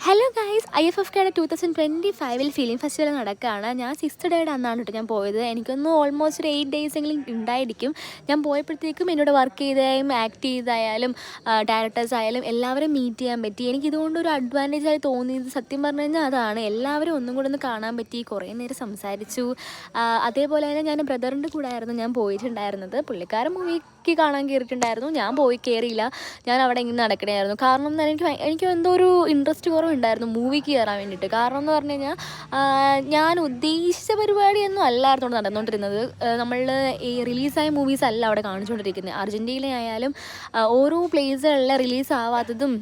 Hello guys, IFFKയുടെ 2025 film festival നടക്കുകയാണ്. ഞാൻ 6th ഡേയുടെ അന്നാണ് കേട്ടോ ഞാൻ പോയത്. എനിക്കൊന്ന് ഓൾമോസ്റ്റ് ഒരു 8 days എങ്കിലും ഉണ്ടായിരിക്കും. ഞാൻ പോയപ്പോഴത്തേക്കും എന്നോട് വർക്ക് ചെയ്തായും ആക്ട് ചെയ്തായാലും ഡയറക്ടേഴ്സ് ആയാലും എല്ലാവരും മീറ്റ് ചെയ്യാൻ പറ്റി. എനിക്കിതുകൊണ്ടൊരു അഡ്വാൻറ്റേജ് ആയി തോന്നിയത് സത്യം പറഞ്ഞു കഴിഞ്ഞാൽ അതാണ്. എല്ലാവരും ഒന്നും കൂടെ ഒന്ന് കാണാൻ പറ്റി, കുറേ നേരം സംസാരിച്ചു. അതേപോലെ തന്നെ ഞാൻ ബ്രദറിൻ്റെ കൂടെ ആയിരുന്നു ഞാൻ പോയിട്ടുണ്ടായിരുന്നത്. പുള്ളിക്കാരൻ മൂവിക്ക് കാണാൻ കയറിയിട്ടുണ്ടായിരുന്നു, ഞാൻ പോയി കയറിയില്ല. ഞാൻ അവിടെ ഇങ്ങനെ നടക്കണമായിരുന്നു. കാരണം എനിക്ക് എന്തോ ഒരു ഇൻട്രസ്റ്റ് കുറവുണ്ടായിരുന്നു മൂവിക്ക് കയറാൻ വേണ്ടിയിട്ട്. കാരണം എന്ന് പറഞ്ഞു കഴിഞ്ഞാൽ ഞാൻ ഉദ്ദേശിച്ച പരിപാടിയൊന്നും അല്ലായിരുന്നു നടന്നുകൊണ്ടിരുന്നത്. നമ്മൾ ഈ റിലീസായ മൂവീസ് അല്ല അവിടെ കാണിച്ചുകൊണ്ടിരിക്കുന്നത്. അർജൻറ്റീനയായാലും ഓരോ പ്ലേസുകളിൽ റിലീസ് ആവാത്തതും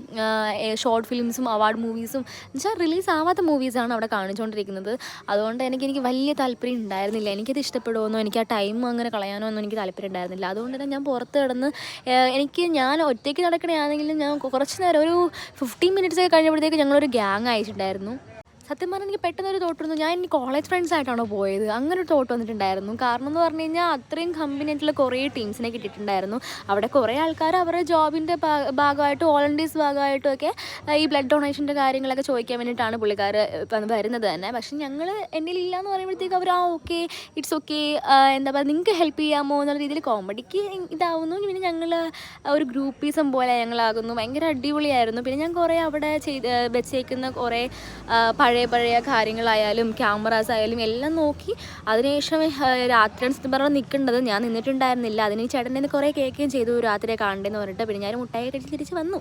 ഷോർട്ട് ഫിലിംസും അവാർഡ് മൂവീസും എന്നുവെച്ചാൽ റിലീസ് ആവാത്ത മൂവീസാണ് അവിടെ കാണിച്ചുകൊണ്ടിരിക്കുന്നത്. അതുകൊണ്ട് എനിക്ക് വലിയ താല്പര്യം ഉണ്ടായിരുന്നില്ല. എനിക്കത് ഇഷ്ടപ്പെടുമോ, എനിക്ക് ആ ടൈം അങ്ങനെ കളയാനോ ഒന്നും എനിക്ക് താല്പര്യം ഉണ്ടായിരുന്നില്ല. അതുകൊണ്ട് തന്നെ ഞാൻ പുറത്ത് കിടന്ന് ഞാൻ ഒറ്റയ്ക്ക് നടക്കണമെയാണെങ്കിലും ഞാൻ കുറച്ച് നേരം ഒരു 15 minutes ഒക്കെ കഴിഞ്ഞപ്പോഴത്തേക്ക് ഞങ്ങളൊരു ഗ്യാങ് ആയിട്ടുണ്ടായിരുന്നു. സത്യം പറഞ്ഞാൽ എനിക്ക് പെട്ടെന്നൊരു തോട്ട് വന്നു, ഞാൻ എനിക്ക് കോളേജ് ഫ്രണ്ട്സ് ആയിട്ടാണോ പോയത്, അങ്ങനെ ഒരു തോട്ട് വന്നിട്ടുണ്ടായിരുന്നു. കാരണം എന്ന് പറഞ്ഞു കഴിഞ്ഞാൽ അത്രയും കമ്പനിയായിട്ടുള്ള കുറേ ടീംസിനെ കിട്ടിയിട്ടുണ്ടായിരുന്നു. അവിടെ കുറേ ആൾക്കാർ അവരുടെ ജോബിൻ്റെ ഭാഗമായിട്ടും വോളണ്ടിയേഴ്സ് ഭാഗമായിട്ടും ഒക്കെ ഈ ബ്ലഡ് ഡൊണേഷൻ്റെ കാര്യങ്ങളൊക്കെ ചോദിക്കാൻ വേണ്ടിയിട്ടാണ് പുള്ളിക്കാർ വരുന്നത് തന്നെ. പക്ഷെ ഞങ്ങൾ എന്നിലില്ല എന്ന് പറയുമ്പോഴത്തേക്ക് അവർ ഓക്കെ, ഇറ്റ്സ് ഓക്കെ, എന്താ പറയുക, നിങ്ങൾക്ക് ഹെൽപ്പ് ചെയ്യാമോ എന്നുള്ള രീതിയിൽ കോമഡിക്ക് ഇതാവുന്നു. പിന്നെ ഞങ്ങൾ ഒരു ഗ്രൂപ്പീസം പോലെ ഞങ്ങളാകുന്നു. ഭയങ്കര അടിപൊളിയായിരുന്നു. പിന്നെ ഞാൻ കുറേ അവിടെ വെച്ചേക്കുന്ന കുറേ പഴയ കാര്യങ്ങളായാലും ക്യാമറാസ് ആയാലും എല്ലാം നോക്കി. അതിനുശേഷം രാത്രിയാണ് സത്യം പറഞ്ഞാൽ നിൽക്കേണ്ടത്, ഞാൻ നിന്നിട്ടുണ്ടായിരുന്നില്ല. അതിന് ചേട്ടൻ കുറേ കേൾക്കുകയും ചെയ്തു രാത്രിയെ കാണണ്ടെന്ന് പറഞ്ഞിട്ട്. പിന്നെ ഞാൻ മുട്ടായി കഴിച്ച് തിരിച്ച് വന്നു.